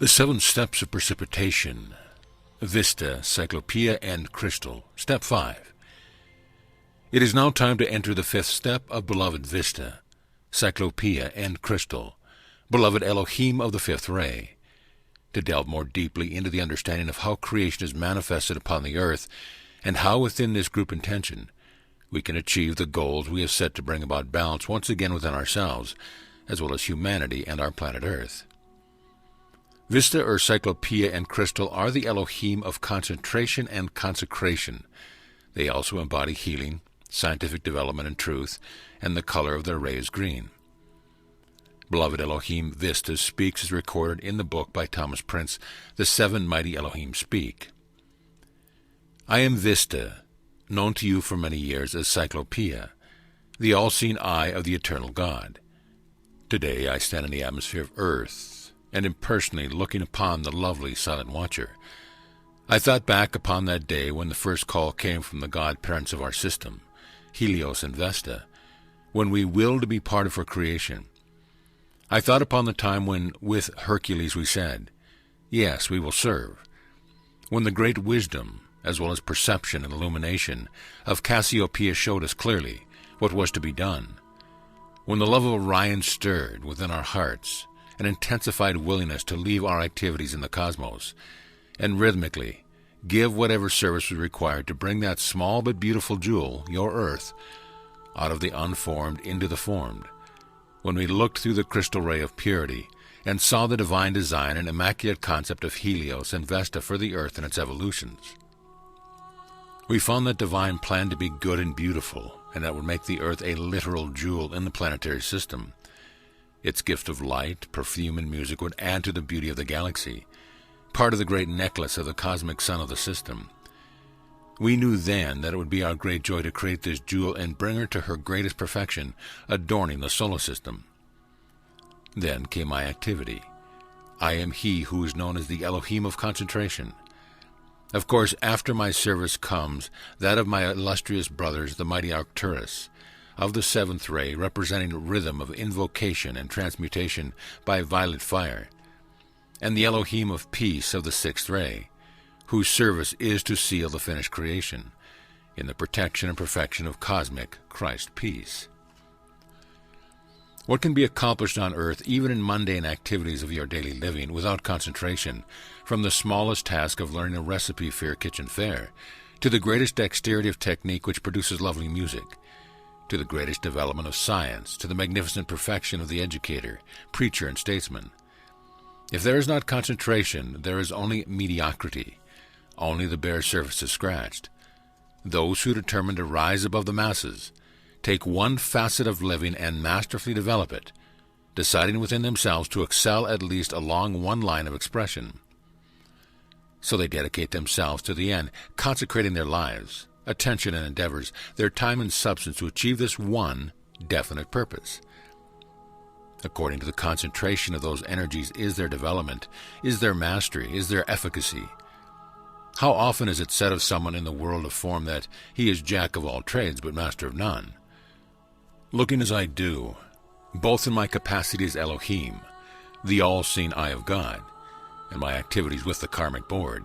The 7 steps of precipitation: Vista, Cyclopea, and Crystal. Step 5. It is now time to enter the 5th step of beloved Vista, Cyclopea, and Crystal, beloved Elohim of the 5th ray, to delve more deeply into the understanding of how creation is manifested upon the earth, and how within this group intention we can achieve the goals we have set to bring about balance once again within ourselves, as well as humanity and our planet Earth. Vista, or Cyclopea, and Crystal are the Elohim of concentration and consecration. They also embody healing, scientific development, and truth, and the color of their ray is green. Beloved Elohim Vista speaks as recorded in the book by Thomas Prince, The 7 Mighty Elohim Speak. I am Vista, known to you for many years as Cyclopea, the all-seeing eye of the eternal God. Today I stand in the atmosphere of Earth, and impersonally looking upon the lovely silent watcher. I thought back upon that day when the first call came from the godparents of our system, Helios and Vesta, when we willed to be part of her creation. I thought upon the time when, with Hercules, we said, "Yes, we will serve," when the great wisdom, as well as perception and illumination, of Cassiopeia showed us clearly what was to be done, when the love of Orion stirred within our hearts, an intensified willingness to leave our activities in the cosmos, and rhythmically give whatever service was required to bring that small but beautiful jewel, your Earth, out of the unformed into the formed, when we looked through the crystal ray of purity and saw the divine design and immaculate concept of Helios and Vesta for the Earth and its evolutions. We found that divine plan to be good and beautiful, and that would make the Earth a literal jewel in the planetary system. Its gift of light, perfume, and music would add to the beauty of the galaxy, part of the great necklace of the cosmic sun of the system. We knew then that it would be our great joy to create this jewel and bring her to her greatest perfection, adorning the solar system. Then came my activity. I am he who is known as the Elohim of concentration. Of course, after my service comes that of my illustrious brothers, the mighty Arcturus, of the 7th ray, representing rhythm of invocation and transmutation by violet fire, and the Elohim of peace of the 6th ray, whose service is to seal the finished creation in the protection and perfection of cosmic Christ peace. What can be accomplished on earth, even in mundane activities of your daily living, without concentration, from the smallest task of learning a recipe for your kitchen fare, to the greatest dexterity of technique which produces lovely music, to the greatest development of science, to the magnificent perfection of the educator, preacher, and statesman? If there is not concentration, there is only mediocrity. Only the bare surface is scratched. Those who determine to rise above the masses take one facet of living and masterfully develop it, deciding within themselves to excel at least along one line of expression. So they dedicate themselves to the end, consecrating their lives, attention and endeavors, their time and substance to achieve this one definite purpose. According to the concentration of those energies is their development, is their mastery, is their efficacy. How often is it said of someone in the world of form that he is jack of all trades but master of none? Looking as I do, both in my capacity as Elohim, the all-seeing eye of God, and my activities with the karmic board,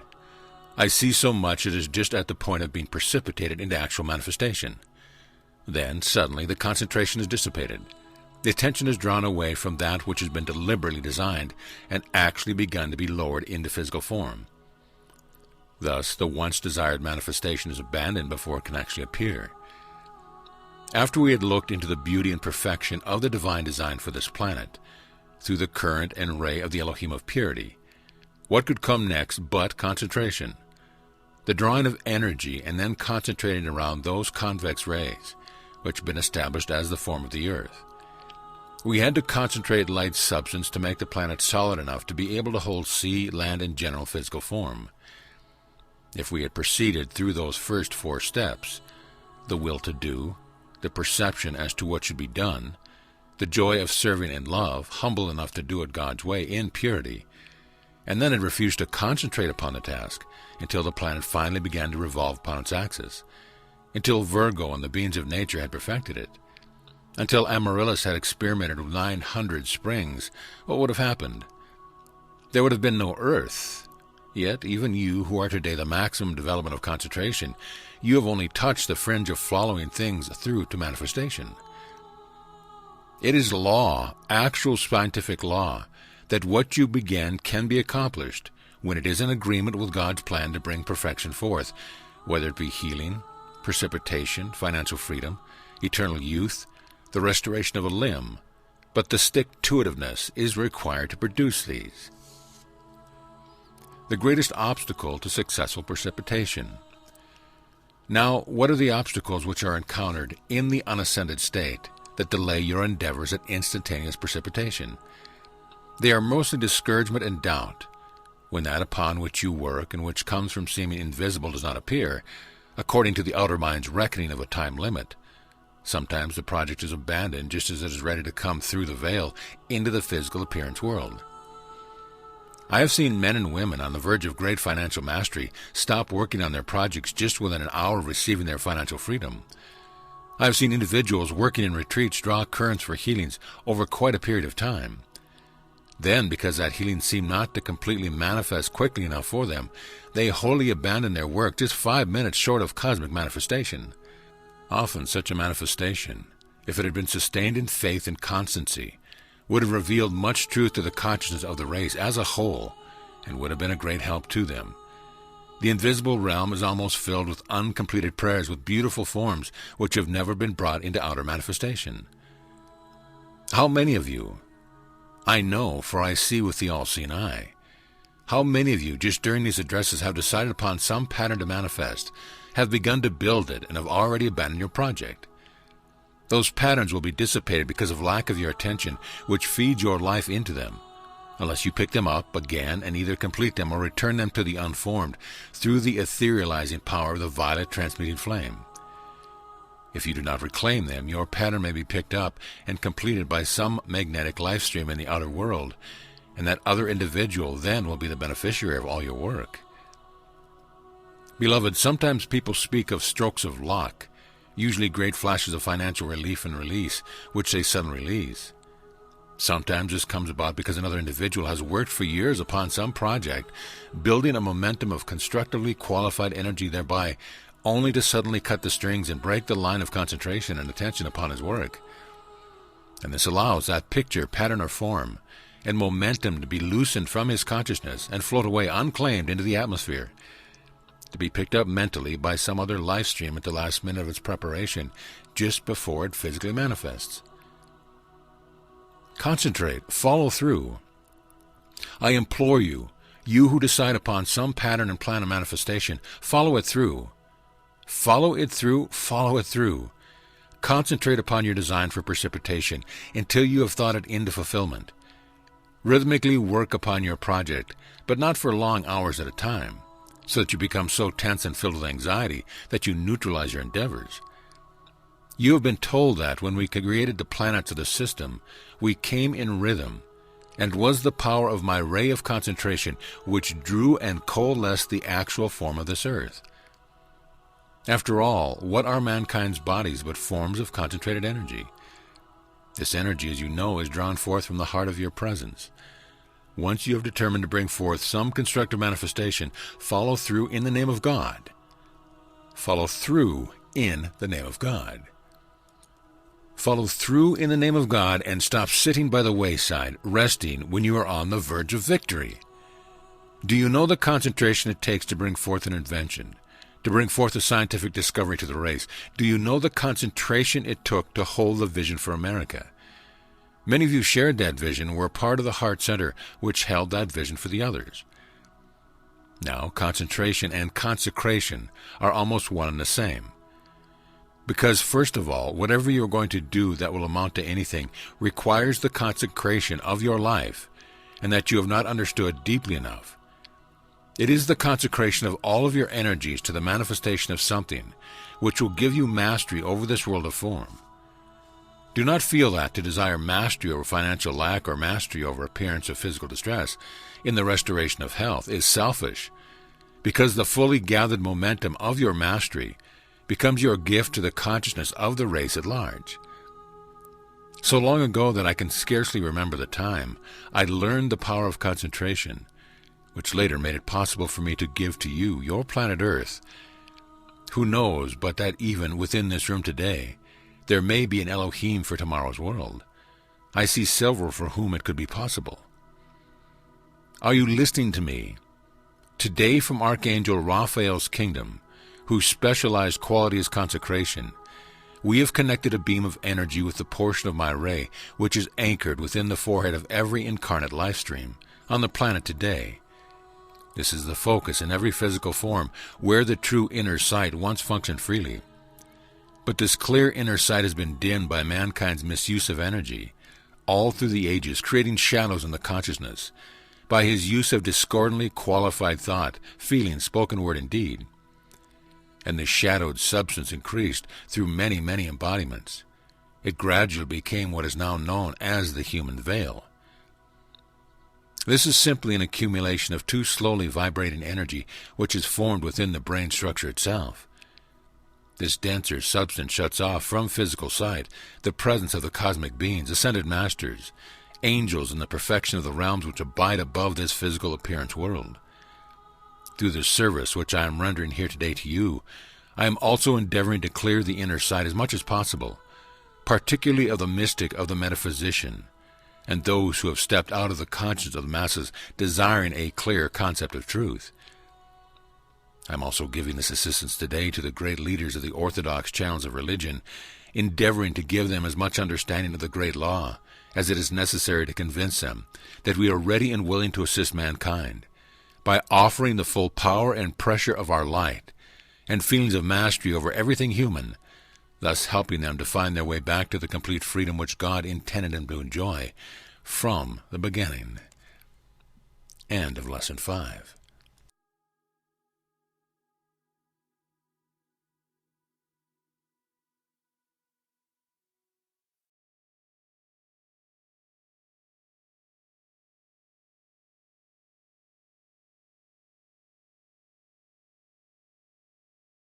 I see so much it is just at the point of being precipitated into actual manifestation. Then, suddenly, the concentration is dissipated. The attention is drawn away from that which has been deliberately designed and actually begun to be lowered into physical form. Thus, the once desired manifestation is abandoned before it can actually appear. After we had looked into the beauty and perfection of the divine design for this planet, through the current and ray of the Elohim of purity, what could come next but concentration? The drawing of energy and then concentrating around those convex rays, which have been established as the form of the earth. We had to concentrate light substance to make the planet solid enough to be able to hold sea, land, and general physical form. If we had proceeded through those first 4 steps, the will to do, the perception as to what should be done, the joy of serving in love, humble enough to do it God's way in purity, and then had refused to concentrate upon the task until the planet finally began to revolve upon its axis, until Virgo and the beings of nature had perfected it, until Amaryllis had experimented with 900 springs, what would have happened? there would have been no earth. Yet, even you, who are today the maximum development of concentration, you have only touched the fringe of following things through to manifestation. It is law, actual scientific law, that what you began can be accomplished when it is in agreement with God's plan to bring perfection forth, whether it be healing, precipitation, financial freedom, eternal youth, the restoration of a limb. But the stick-to-itiveness is required to produce these. The greatest obstacle to successful precipitation. Now, what are the obstacles which are encountered in the unascended state that delay your endeavors at instantaneous precipitation? They are mostly discouragement and doubt, when that upon which you work and which comes from seeming invisible does not appear, according to the outer mind's reckoning of a time limit. Sometimes the project is abandoned just as it is ready to come through the veil into the physical appearance world. I have seen men and women on the verge of great financial mastery stop working on their projects just within an hour of receiving their financial freedom. I have seen individuals working in retreats draw currents for healings over quite a period of time. Then, because that healing seemed not to completely manifest quickly enough for them, they wholly abandoned their work just 5 minutes short of cosmic manifestation. Often such a manifestation, if it had been sustained in faith and constancy, would have revealed much truth to the consciousness of the race as a whole, and would have been a great help to them. The invisible realm is almost filled with uncompleted prayers with beautiful forms which have never been brought into outer manifestation. How many of you, I know, for I see with the all-seeing eye, how many of you just during these addresses have decided upon some pattern to manifest, have begun to build it, and have already abandoned your project? Those patterns will be dissipated because of lack of your attention, which feeds your life into them, unless you pick them up again and either complete them or return them to the unformed through the etherealizing power of the violet transmuting flame. If you do not reclaim them, your pattern may be picked up and completed by some magnetic life stream in the outer world, and that other individual then will be the beneficiary of all your work. Beloved, sometimes people speak of strokes of luck, usually great flashes of financial relief and release, which they suddenly release. Sometimes this comes about because another individual has worked for years upon some project, building a momentum of constructively qualified energy thereby, only to suddenly cut the strings and break the line of concentration and attention upon his work. And this allows that picture, pattern, or form, and momentum to be loosened from his consciousness and float away unclaimed into the atmosphere, to be picked up mentally by some other life stream at the last minute of its preparation, just before it physically manifests. Concentrate, follow through. I implore you, you who decide upon some pattern and plan of manifestation, follow it through. Follow it through, follow it through. Concentrate upon your design for precipitation until you have thought it into fulfillment. Rhythmically work upon your project, but not for long hours at a time, so that you become so tense and filled with anxiety that you neutralize your endeavors. You have been told that when we created the planets of the system, we came in rhythm, and it was the power of my ray of concentration which drew and coalesced the actual form of this earth. After all, what are mankind's bodies but forms of concentrated energy? This energy, as you know, is drawn forth from the heart of your presence. Once you have determined to bring forth some constructive manifestation, follow through in the name of God. Follow through in the name of God. Follow through in the name of God and stop sitting by the wayside, resting when you are on the verge of victory. Do you know the concentration it takes to bring forth an invention, to bring forth a scientific discovery to the race? Do you know the concentration it took to hold the vision for America? Many of you shared that vision and were part of the heart center which held that vision for the others. Now, concentration and consecration are almost one and the same. Because, first of all, whatever you're going to do that will amount to anything requires the consecration of your life, and that you have not understood deeply enough. It is the consecration of all of your energies to the manifestation of something which will give you mastery over this world of form. Do not feel that to desire mastery over financial lack or mastery over appearance of physical distress in the restoration of health is selfish, because the fully gathered momentum of your mastery becomes your gift to the consciousness of the race at large. So long ago that I can scarcely remember the time, I learned the power of concentration, which later made it possible for me to give to you your planet Earth. Who knows but that even within this room today, there may be an Elohim for tomorrow's world. I see several for whom it could be possible. Are you listening to me? Today from Archangel Raphael's kingdom, whose specialized quality is consecration, we have connected a beam of energy with the portion of my ray, which is anchored within the forehead of every incarnate life stream on the planet today. This is the focus in every physical form where the true inner sight once functioned freely. But this clear inner sight has been dimmed by mankind's misuse of energy, all through the ages, creating shadows in the consciousness, by his use of discordantly qualified thought, feeling, spoken word, and deed. And the shadowed substance increased through many, many embodiments. It gradually became what is now known as the human veil. This is simply an accumulation of too slowly vibrating energy which is formed within the brain structure itself. This denser substance shuts off from physical sight the presence of the cosmic beings, ascended masters, angels, and the perfection of the realms which abide above this physical appearance world. Through the service which I am rendering here today to you, I am also endeavoring to clear the inner sight as much as possible, particularly of the mystic, of the metaphysician, and those who have stepped out of the conscience of the masses desiring a clear concept of truth. I am also giving this assistance today to the great leaders of the orthodox channels of religion, endeavoring to give them as much understanding of the great law as it is necessary to convince them that we are ready and willing to assist mankind, by offering the full power and pressure of our light and feelings of mastery over everything human, thus helping them to find their way back to the complete freedom which God intended them to enjoy from the beginning. End of Lesson 5.